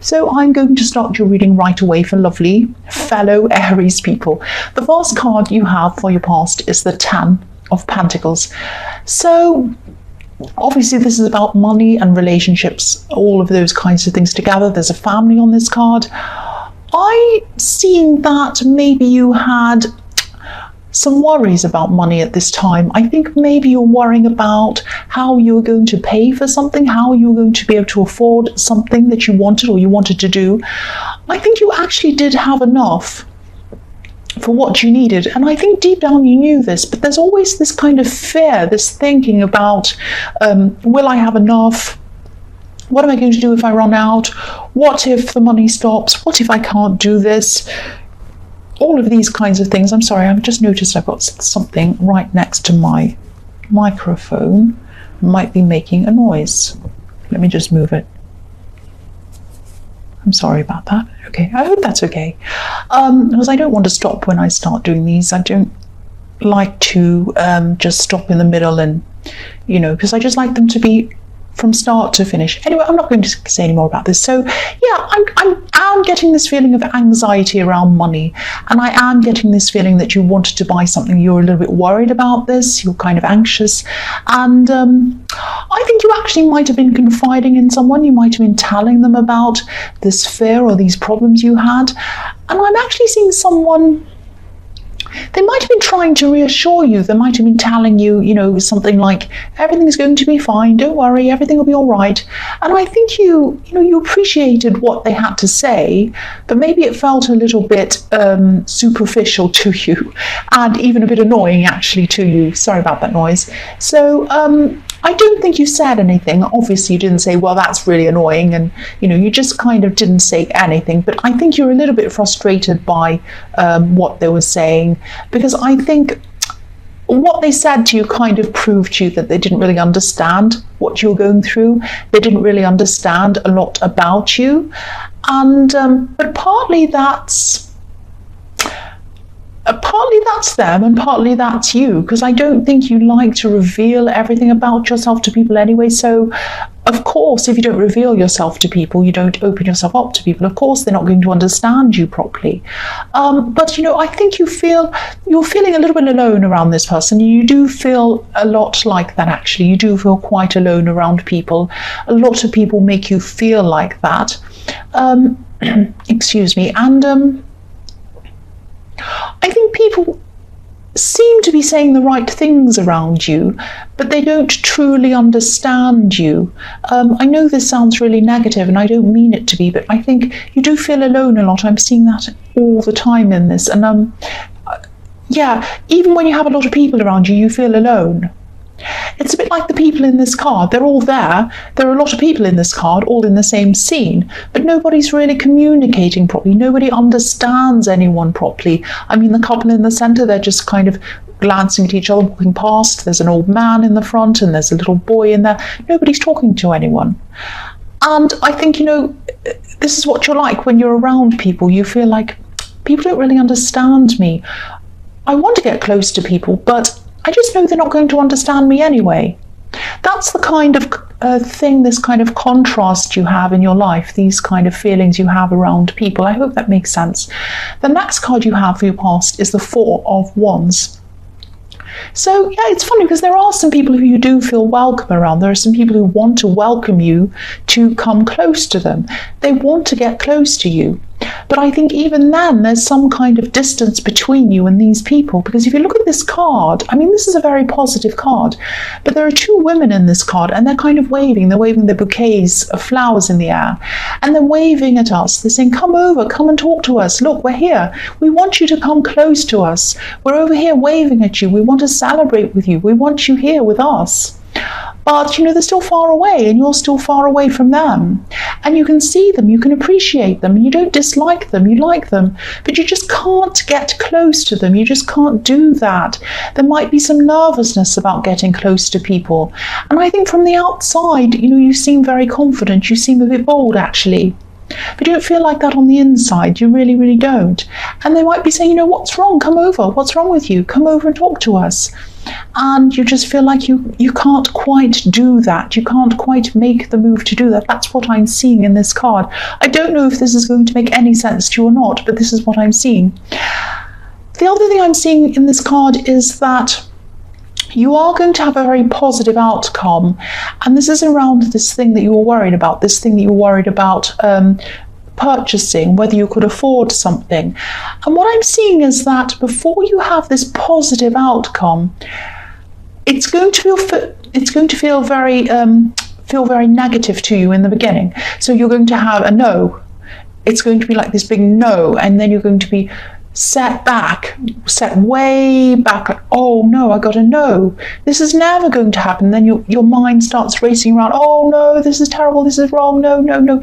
So I'm going to start your reading right away for lovely fellow Aries people. The first card you have for your past is the Ten of Pentacles. So obviously this is about money and relationships, all of those kinds of things together. There's a family on this card. I seen that maybe you had some worries about money at this time. I think maybe you're worrying about how you're going to pay for something, how you're going to be able to afford something that you wanted or you wanted to do. I think you actually did have enough for what you needed, and I think deep down you knew this, but there's always this kind of fear, this thinking about will I have enough? What am I going to do if I run out? What if the money stops? What if I can't do this? All of these kinds of things. I'm sorry, I've just noticed I've got something right next to my microphone. Might be making a noise. Let me just move it. I'm sorry about that. Okay, I hope that's okay. Because I don't want to stop when I start doing these. I don't like to just stop in the middle and, you know, because I just like them to be from start to finish. Anyway, I'm not going to say any more about this. So yeah, I'm getting this feeling of anxiety around money, and I am getting this feeling that you wanted to buy something, you're a little bit worried about this, you're kind of anxious, and I think you actually might have been confiding in someone, you might have been telling them about this fear or these problems you had, and I'm actually seeing someone. They might have been trying to reassure you. They might have been telling you, you know, something like, everything's going to be fine, don't worry, everything will be all right. And I think you appreciated what they had to say, but maybe it felt a little bit superficial to you, and even a bit annoying actually to you. Sorry about that noise. So I don't think you said anything. Obviously you didn't say, well, that's really annoying, and you just kind of didn't say anything, but I think you're a little bit frustrated by what they were saying, because I think what they said to you kind of proved to you that they didn't really understand what you were going through. They didn't really understand a lot about you, and but partly that's them and partly that's you, because I don't think you like to reveal everything about yourself to people anyway. So of course, if you don't reveal yourself to people, you don't open yourself up to people, of course they're not going to understand you properly. But I think you're feeling a little bit alone around this person. You do feel a lot like that, actually. You do feel quite alone around people. A lot of people make you feel like that. Excuse me. And I think people seem to be saying the right things around you, but they don't truly understand you. I know this sounds really negative and I don't mean it to be, but I think you do feel alone a lot. I'm seeing that all the time in this. And yeah, even when you have a lot of people around you, you feel alone. It's a bit like the people in this card. They're all there. There are a lot of people in this card, all in the same scene, but nobody's really communicating properly. Nobody understands anyone properly. I mean, the couple in the center, they're just kind of glancing at each other, walking past. There's an old man in the front and there's a little boy in there. Nobody's talking to anyone. And I think, this is what you're like when you're around people. You feel like people don't really understand me. I want to get close to people, but I just know they're not going to understand me anyway. That's the kind of thing, this kind of contrast you have in your life, these kind of feelings you have around people. I hope that makes sense. The next card you have for your past is the Four of Wands. So yeah, it's funny because there are some people who you do feel welcome around. There are some people who want to welcome you to come close to them. They want to get close to you. But I think even then there's some kind of distance between you and these people, because if you look at this card, I mean, this is a very positive card, but there are two women in this card and they're kind of waving. They're waving their bouquets of flowers in the air and they're waving at us. They're saying, come over, come and talk to us. Look, we're here. We want you to come close to us. We're over here waving at you. We want to celebrate with you. We want you here with us. But they're still far away and you're still far away from them, and you can see them, you can appreciate them, and you don't dislike them, you like them, but you just can't get close to them. You just can't do that. There might be some nervousness about getting close to people, and I think from the outside, you seem very confident, you seem a bit bold actually. But you don't feel like that on the inside. You really, really don't. And they might be saying, what's wrong? Come over. What's wrong with you? Come over and talk to us. And you just feel like you can't quite do that. You can't quite make the move to do that. That's what I'm seeing in this card. I don't know if this is going to make any sense to you or not, but this is what I'm seeing. The other thing I'm seeing in this card is that you are going to have a very positive outcome. And this is around this thing that you were worried about, purchasing, whether you could afford something. And what I'm seeing is that before you have this positive outcome, it's going to feel very negative to you in the beginning. So you're going to have a no. It's going to be like this big no, and then you're going to be set way back, like, oh no, I got a no, this is never going to happen. Then your mind starts racing around, oh no, this is terrible, this is wrong, no.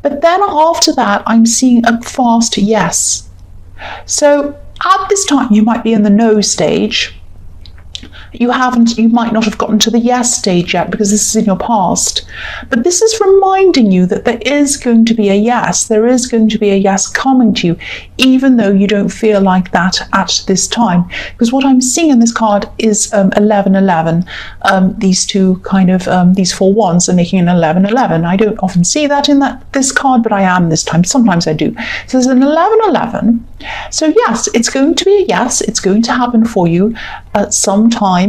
But then after that, I'm seeing a fast yes. So at this time, you might be in the no stage. You might not have gotten to the yes stage yet because this is in your past. But this is reminding you that there is going to be a yes. There is going to be a yes coming to you, even though you don't feel like that at this time. Because what I'm seeing in this card is 1111. These two these four wands are making an 1111. I don't often see that in this card, but I am this time. Sometimes I do. So there's an 1111. So yes, it's going to be a yes. It's going to happen for you at some time.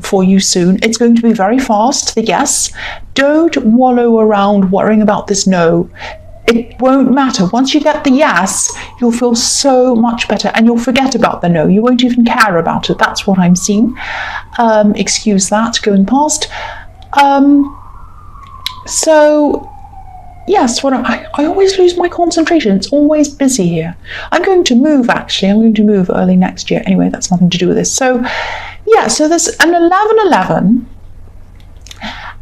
For you soon. It's going to be very fast, the yes. Don't wallow around worrying about this no. It won't matter. Once you get the yes, you'll feel so much better and you'll forget about the no. You won't even care about it. That's what I'm seeing. Excuse that going past. So yes, I always lose my concentration. It's always busy here. I'm going to move, actually. I'm going to move early next year. Anyway, that's nothing to do with this. So yeah, so there's an 1111,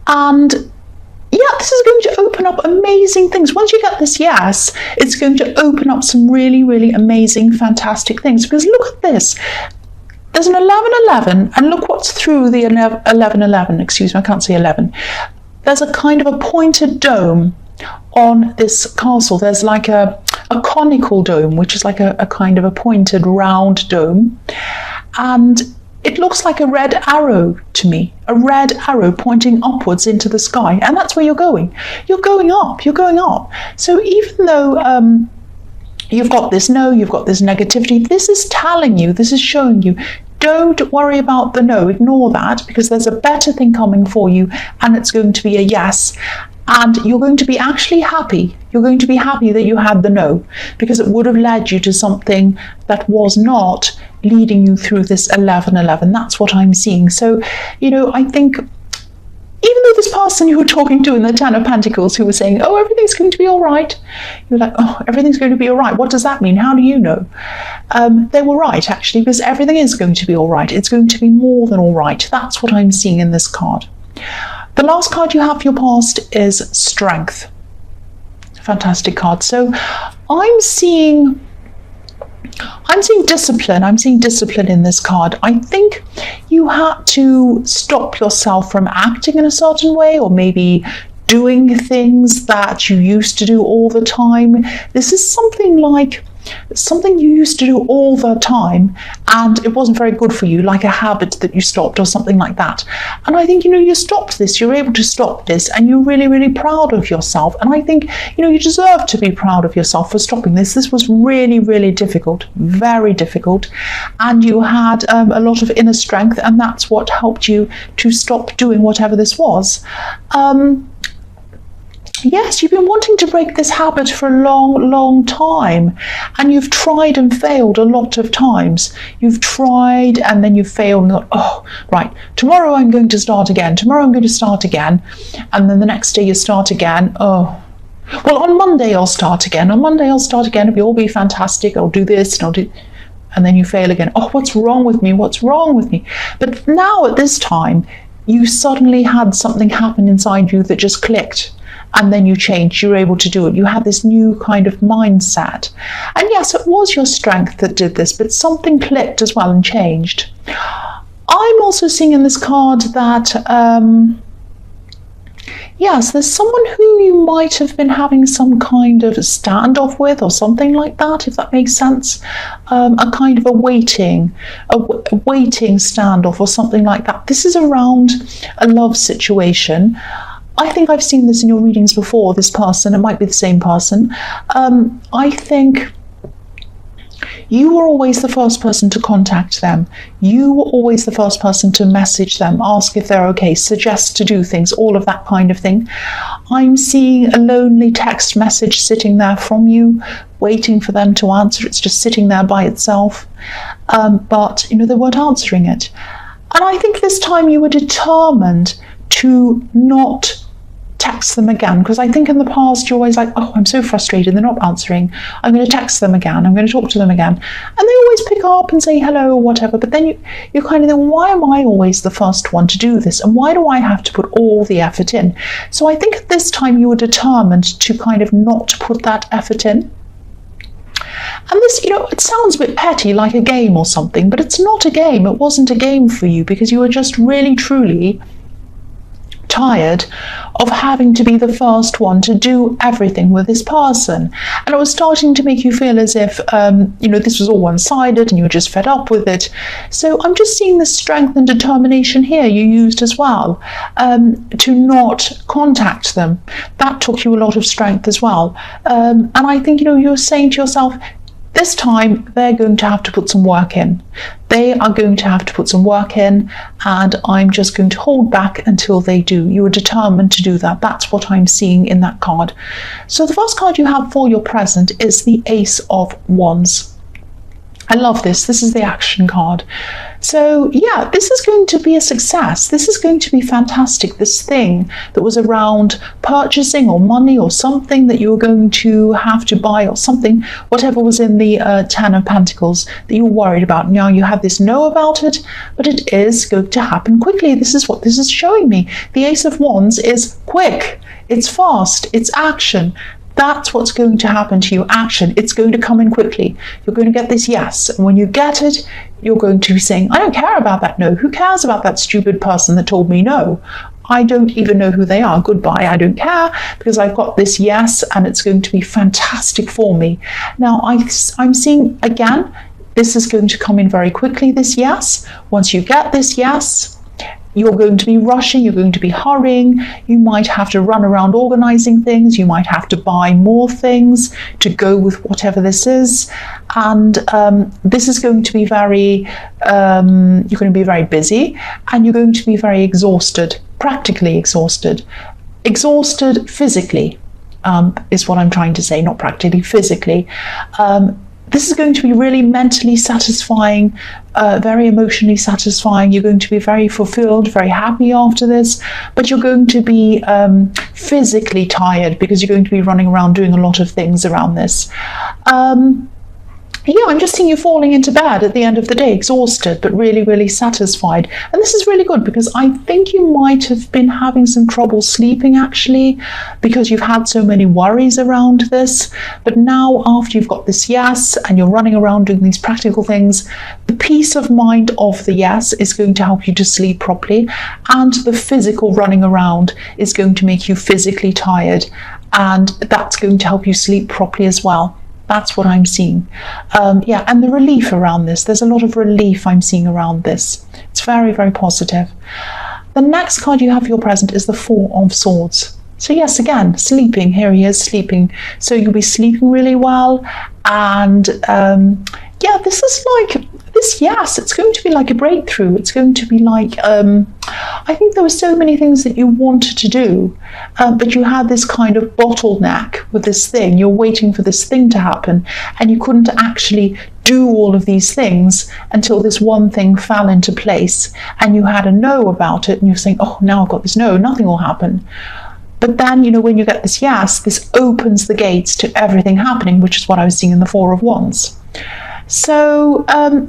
and yeah, this is going to open up amazing things. Once you get this yes, it's going to open up some really, really amazing, fantastic things. Because look at this. There's an 1111, and look what's through the 1111. Excuse me, I can't say 11. There's a kind of a pointed dome on this castle. There's like a conical dome, which is like a kind of a pointed round dome. And it looks like a red arrow to me, a red arrow pointing upwards into the sky. And that's where you're going. You're going up, you're going up. So even though you've got this no, you've got this negativity, this is telling you, this is showing you, don't worry about the no, ignore that, because there's a better thing coming for you, and it's going to be a yes. And you're going to be actually happy. You're going to be happy that you had the no, because it would have led you to something that was not leading you through this 1111. That's what I'm seeing. So, I think even though this person you were talking to in the Ten of Pentacles who was saying, oh, everything's going to be all right, you're like, oh, everything's going to be all right. What does that mean? How do you know? They were right, actually, because everything is going to be all right. It's going to be more than all right. That's what I'm seeing in this card. The last card you have for your past is Strength. Fantastic card. So I'm seeing discipline. I'm seeing discipline in this card. I think you had to stop yourself from acting in a certain way, or maybe doing things that you used to do all the time. This is something you used to do all the time and it wasn't very good for you, like a habit that you stopped or something like that. And I think, you stopped this, you're able to stop this, and you're really, really proud of yourself. And I think, you deserve to be proud of yourself for stopping this. This was really, really difficult, very difficult. And you had a lot of inner strength, and that's what helped you to stop doing whatever this was. Yes, you've been wanting to break this habit for a long, long time, and you've tried and failed a lot of times. You've tried and then you've failed and thought, oh, right, tomorrow I'm going to start again. Tomorrow I'm going to start again. And then the next day you start again. Oh, well, on Monday I'll start again. On Monday I'll start again. It'll all be fantastic. I'll do this and I'll do... And then you fail again. Oh, what's wrong with me? What's wrong with me? But now at this time, you suddenly had something happen inside you that just clicked. And then you changed, you were able to do it. You had this new kind of mindset. And yes, it was your strength that did this, but something clicked as well and changed. I'm also seeing in this card that Yes, there's someone who you might have been having some kind of standoff with or something like that, if that makes sense. A kind of a waiting standoff or something like that. This is around a love situation. I think I've seen this in your readings before, this person. It might be the same person. I think you were always the first person to contact them. You were always the first person to message them, ask if they're okay, suggest to do things, all of that kind of thing. I'm seeing a lonely text message sitting there from you, waiting for them to answer. It's just sitting there by itself. But, they weren't answering it. And I think this time you were determined to not text them again, because I think in the past you're always like, oh, I'm so frustrated, they're not answering, I'm going to text them again, I'm going to talk to them again, and they always pick up and say hello or whatever. But then you kind of think, why am I always the first one to do this, and why do I have to put all the effort in? So I think at this time you were determined to kind of not put that effort in. And this, it sounds a bit petty, like a game or something, but it's not a game. It wasn't a game for you, because you were just really, truly tired of having to be the first one to do everything with this person. And it was starting to make you feel as if, this was all one-sided and you were just fed up with it. So I'm just seeing the strength and determination here you used as well, to not contact them. That took you a lot of strength as well. And I think, you're saying to yourself, this time they're going to have to put some work in. They are going to have to put some work in, and I'm just going to hold back until they do. You are determined to do that. That's what I'm seeing in that card. So the first card you have for your present is the Ace of Wands. I love this. This is the action card. So yeah, this is going to be a success. This is going to be fantastic. This thing that was around purchasing or money or something that you were going to have to buy or something, whatever was in the Ten of Pentacles that you were worried about. Now you have this know about it, but it is going to happen quickly. This is what this is showing me. The Ace of Wands is quick. It's fast. It's action. That's what's going to happen to you. Action. It's going to come in quickly. You're going to get this yes. And when you get it, you're going to be saying, I don't care about that no. Who cares about that stupid person that told me no? I don't even know who they are. Goodbye. I don't care, because I've got this yes, and it's going to be fantastic for me. Now, I'm seeing, again, this is going to come in very quickly, this yes. Once you get this yes, you're going to be rushing, you're going to be hurrying, you might have to run around organizing things, you might have to buy more things to go with whatever this is. And this is going to be very, you're going to be very busy, and you're going to be very exhausted, practically exhausted. Exhausted physically is what I'm trying to say, not practically, physically. This is going to be really mentally satisfying, very emotionally satisfying. You're going to be very fulfilled, very happy after this, but you're going to be physically tired, because you're going to be running around doing a lot of things around this. Yeah, I'm just seeing you falling into bed at the end of the day, exhausted, but really, really satisfied. And this is really good, because I think you might have been having some trouble sleeping, actually, because you've had so many worries around this. But now, after you've got this yes, and you're running around doing these practical things, the peace of mind of the yes is going to help you to sleep properly. And the physical running around is going to make you physically tired. And that's going to help you sleep properly as well. That's what I'm seeing. Yeah, and the relief around this. There's a lot of relief I'm seeing around this. It's very, very positive. The next card you have for your present is the Four of Swords. So yes, again, sleeping. Here he is, sleeping. So you'll be sleeping really well. And yeah, this is like, this, yes, it's going to be like a breakthrough. It's going to be like, I think there were so many things that you wanted to do, but you had this kind of bottleneck with this thing. You're waiting for this thing to happen, and you couldn't actually do all of these things until this one thing fell into place, and you had a no about it, and you're saying, oh, now I've got this no, nothing will happen. But then, you know, when you get this yes, this opens the gates to everything happening, which is what I was seeing in the Four of Wands. So,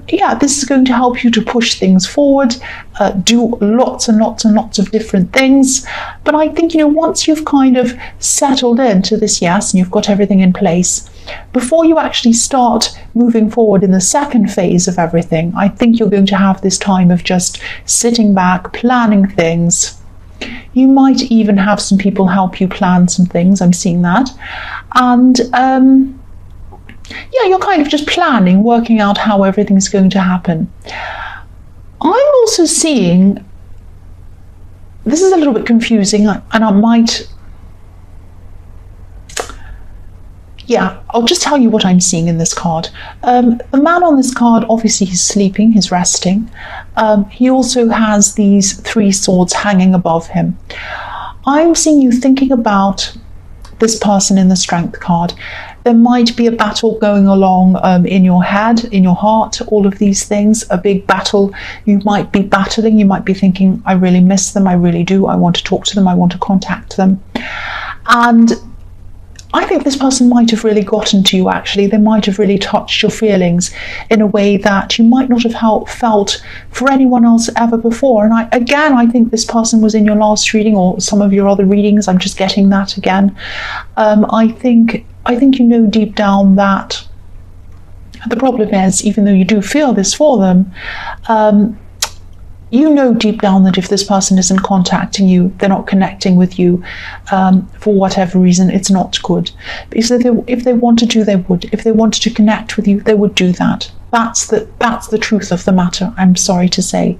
yeah, this is going to help you to push things forward, do lots and lots and lots of different things. But I think, you know, once you've kind of settled into this yes, and you've got everything in place, before you actually start moving forward in the second phase of everything, I think you're going to have this time of just sitting back, planning things, You might even have some people help you plan some things. I'm seeing that. And yeah, you're kind of just planning, working out how everything's going to happen. I'm also seeing, this is a little bit confusing, and I might, yeah, I'll just tell you what I'm seeing in this card. The man on this card, obviously he's sleeping, he's resting. He also has these 3 swords hanging above him. I'm seeing you thinking about this person in the Strength card. There might be a battle going along in your head, in your heart, all of these things, a big battle. You might be battling, you might be thinking, I really miss them, I really do, I want to talk to them, I want to contact them. And I think this person might have really gotten to you, actually. They might have really touched your feelings in a way that you might not have felt for anyone else ever before. And I think this person was in your last reading or some of your other readings. I'm just getting that again. I think you know deep down that the problem is, even though you do feel this for them, you know deep down that if this person isn't contacting you, they're not connecting with you, for whatever reason, it's not good. Because if they wanted to, they would. If they wanted to connect with you, they would do that. That's the truth of the matter, I'm sorry to say.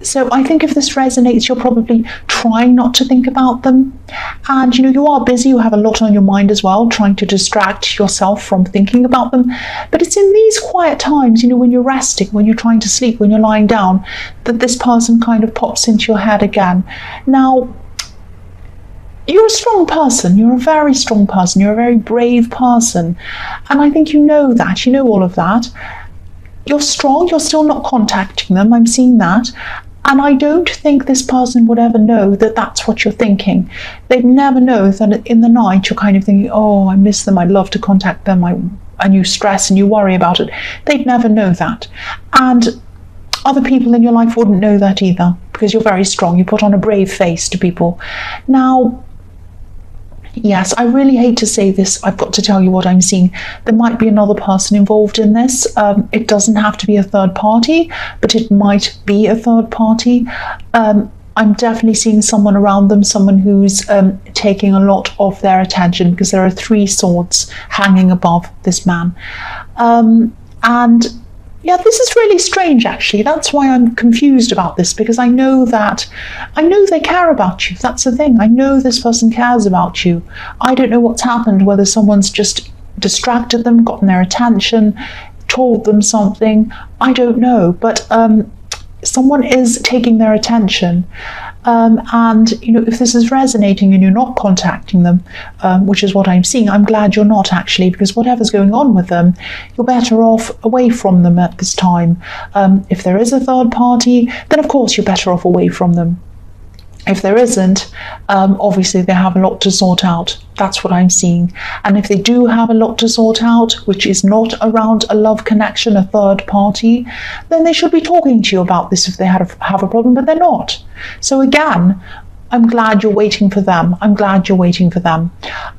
So I think if this resonates, you're probably trying not to think about them. And you are busy, you have a lot on your mind as well, trying to distract yourself from thinking about them. But it's in these quiet times, when you're resting, when you're trying to sleep, when you're lying down, that this person kind of pops into your head again. Now, you're a strong person, you're a very strong person, you're a very brave person. And I think you know that, you know all of that. You're strong, you're still not contacting them, I'm seeing that. And I don't think this person would ever know that that's what you're thinking. They'd never know that in the night you're kind of thinking, oh, I miss them, I'd love to contact them, and you stress and you worry about it. They'd never know that. And other people in your life wouldn't know that either, because you're very strong. You put on a brave face to people. Now, yes, I really hate to say this. I've got to tell you what I'm seeing. There might be another person involved in this. It doesn't have to be a third party, but it might be a third party. I'm definitely seeing someone around them, someone who's taking a lot of their attention, because there are 3 swords hanging above this man. And yeah, this is really strange, actually. That's why I'm confused about this, because I know they care about you. That's the thing. I know this person cares about you. I don't know what's happened, whether someone's just distracted them, gotten their attention, told them something. I don't know, but someone is taking their attention. And if this is resonating and you're not contacting them, which is what I'm seeing, I'm glad you're not, actually, because whatever's going on with them, you're better off away from them at this time. If there is a third party, then of course you're better off away from them. If there isn't, obviously they have a lot to sort out. That's what I'm seeing. And if they do have a lot to sort out, which is not around a love connection, a third party, then they should be talking to you about this if they have a problem, but they're not. So again, I'm glad you're waiting for them. I'm glad you're waiting for them.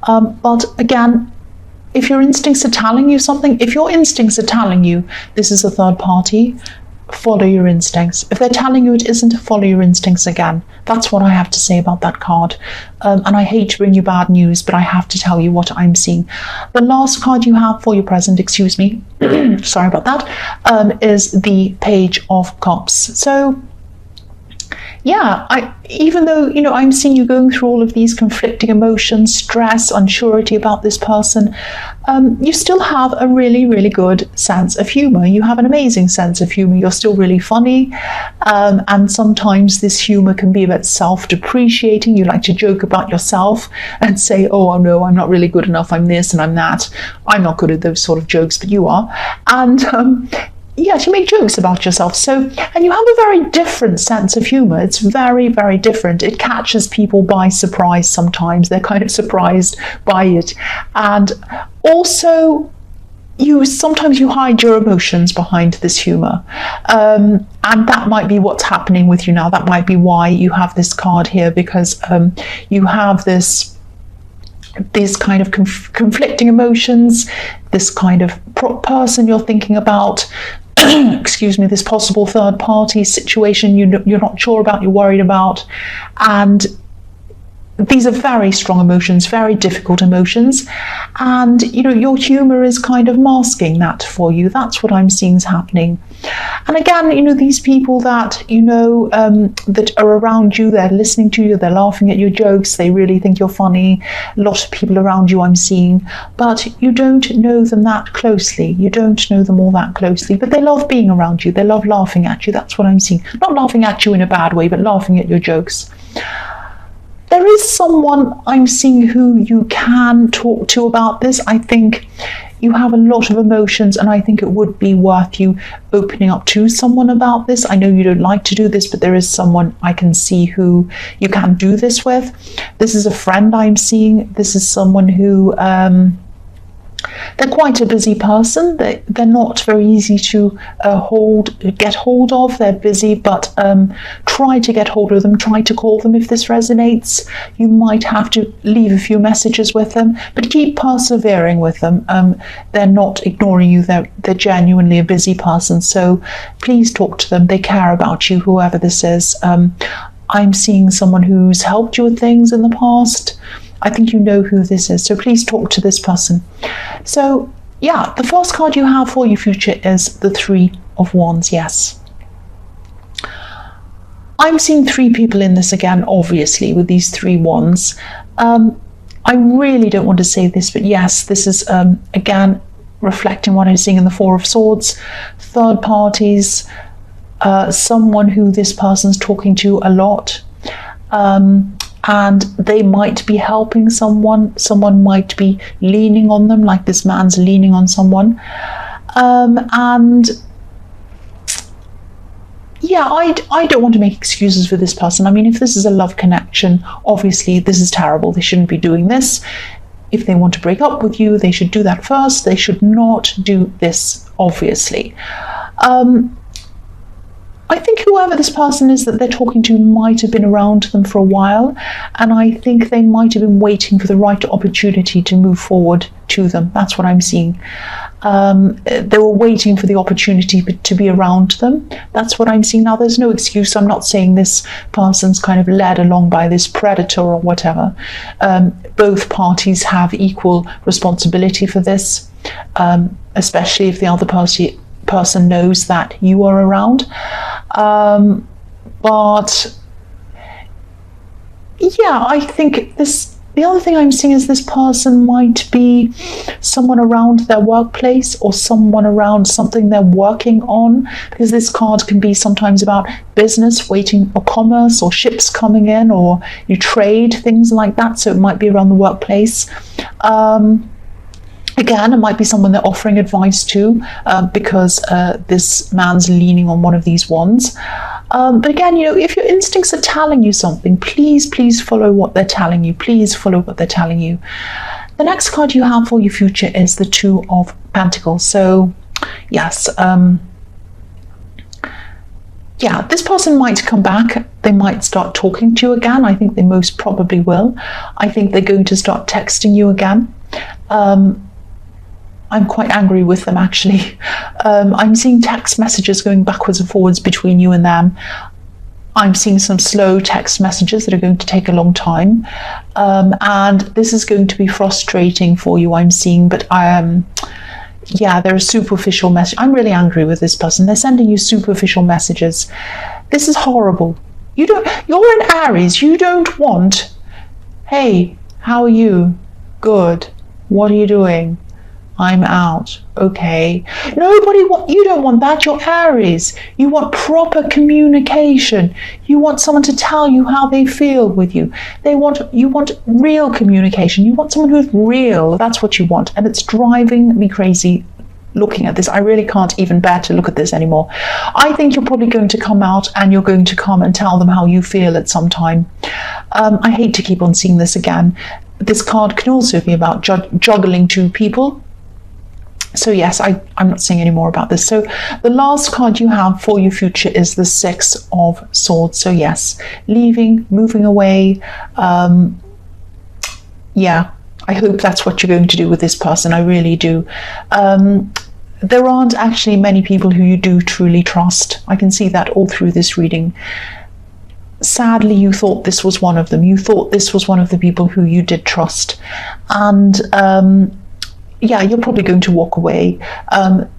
But again, if your instincts are telling you something, if your instincts are telling you this is a third party, follow your instincts. If they're telling you it isn't, follow your instincts again. That's what I have to say about that card. And I hate to bring you bad news, but I have to tell you what I'm seeing. The last card you have for your present, excuse me, sorry about that, is the Page of Cups. So yeah, even though, I'm seeing you going through all of these conflicting emotions, stress, unsurety about this person, you still have a really, really good sense of humor. You have an amazing sense of humor. You're still really funny. And sometimes this humor can be a bit self-depreciating. You like to joke about yourself and say, oh no, I'm not really good enough. I'm this and I'm that. I'm not good at those sort of jokes, but you are. And yes, you make jokes about yourself. So, and you have a very different sense of humor. It's very, very different. It catches people by surprise sometimes. They're kind of surprised by it. And also, sometimes you hide your emotions behind this humor. And that might be what's happening with you now. That might be why you have this card here, because you have these kind of conflicting emotions, this kind of person you're thinking about. excuse me, this possible third party situation you're not sure about, you're worried about. And these are very strong emotions, very difficult emotions, and your humor is kind of masking that for you. That's what I'm seeing is happening. And again, these people that that are around you, they're listening to you, they're laughing at your jokes, they really think you're funny. A lot of people around you I'm seeing, but you don't know them that closely. You don't know them all that closely, but they love being around you. They love laughing at you. That's what I'm seeing. Not laughing at you in a bad way, but laughing at your jokes. There is someone I'm seeing who you can talk to about this. I think you have a lot of emotions, and I think it would be worth you opening up to someone about this. I know you don't like to do this, but there is someone I can see who you can do this with. This is a friend I'm seeing. This is someone who they're quite a busy person. They're not very easy to get hold of. They're busy, but try to get hold of them. Try to call them if this resonates. You might have to leave a few messages with them, but keep persevering with them. They're not ignoring you. They're genuinely a busy person. So please talk to them. They care about you, whoever this is. I'm seeing someone who's helped you with things in the past. I think you know who this is, so please talk to this person. So yeah, the first card you have for your future is the Three of Wands. Yes, I'm seeing three people in this again, obviously, with these three wands. I really don't want to say this, but yes, this is again reflecting what I'm seeing in the Four of Swords. Third parties, someone who this person's talking to a lot, and they might be helping someone. Someone might be leaning on them, like this man's leaning on someone. And yeah, I don't want to make excuses for this person. I mean, if this is a love connection, obviously this is terrible. They shouldn't be doing this. If they want to break up with you, they should do that first. They should not do this, obviously. I think whoever this person is that they're talking to might have been around them for a while, and I think they might have been waiting for the right opportunity to move forward to them. That's what I'm seeing. They were waiting for the opportunity to be around them. That's what I'm seeing. Now, there's no excuse. I'm not saying this person's kind of led along by this predator or whatever. Both parties have equal responsibility for this, especially if the other person knows that you are around. But yeah, I think the other thing I'm seeing is this person might be someone around their workplace or someone around something they're working on, because this card can be sometimes about business, waiting or commerce, or ships coming in, or you trade, things like that. So it might be around the workplace. Again, it might be someone they're offering advice to, because this man's leaning on one of these wands. But again, if your instincts are telling you something, please follow what they're telling you. Please follow what they're telling you. The next card you have for your future is the Two of Pentacles. So yes, yeah, this person might come back. They might start talking to you again. I think they most probably will. I think they're going to start texting you again. I'm quite angry with them, actually. I'm seeing text messages going backwards and forwards between you and them. I'm seeing some slow text messages that are going to take a long time. And this is going to be frustrating for you, I'm seeing. But yeah, there are superficial messages. I'm really angry with this person. They're sending you superficial messages. This is horrible. You're an Aries. You don't want, hey, how are you? Good. What are you doing? I'm out. Okay. You don't want that. You're Aries. You want proper communication. You want someone to tell you how they feel with you. You want real communication. You want someone who's real. That's what you want. And it's driving me crazy looking at this. I really can't even bear to look at this anymore. I think you're probably going to come out and you're going to come and tell them how you feel at some time. I hate to keep on seeing this again. This card can also be about juggling two people. So yes, I'm not saying any more about this. So the last card you have for your future is the Six of Swords. So yes, leaving, moving away. Yeah, I hope that's what you're going to do with this person. I really do. there aren't actually many people who you do truly trust. I can see that all through this reading. Sadly, you thought this was one of them. You thought this was one of the people who you did trust. And yeah, you're probably going to walk away.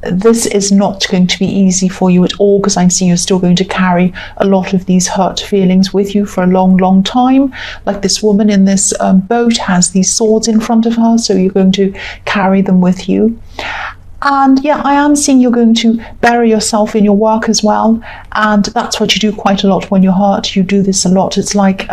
This is not going to be easy for you at all, because I'm seeing you're still going to carry a lot of these hurt feelings with you for a long, long time. Like this woman in this boat has these swords in front of her, so you're going to carry them with you. And yeah, I am seeing you're going to bury yourself in your work as well. And that's what you do quite a lot when you're hurt. You do this a lot. It's like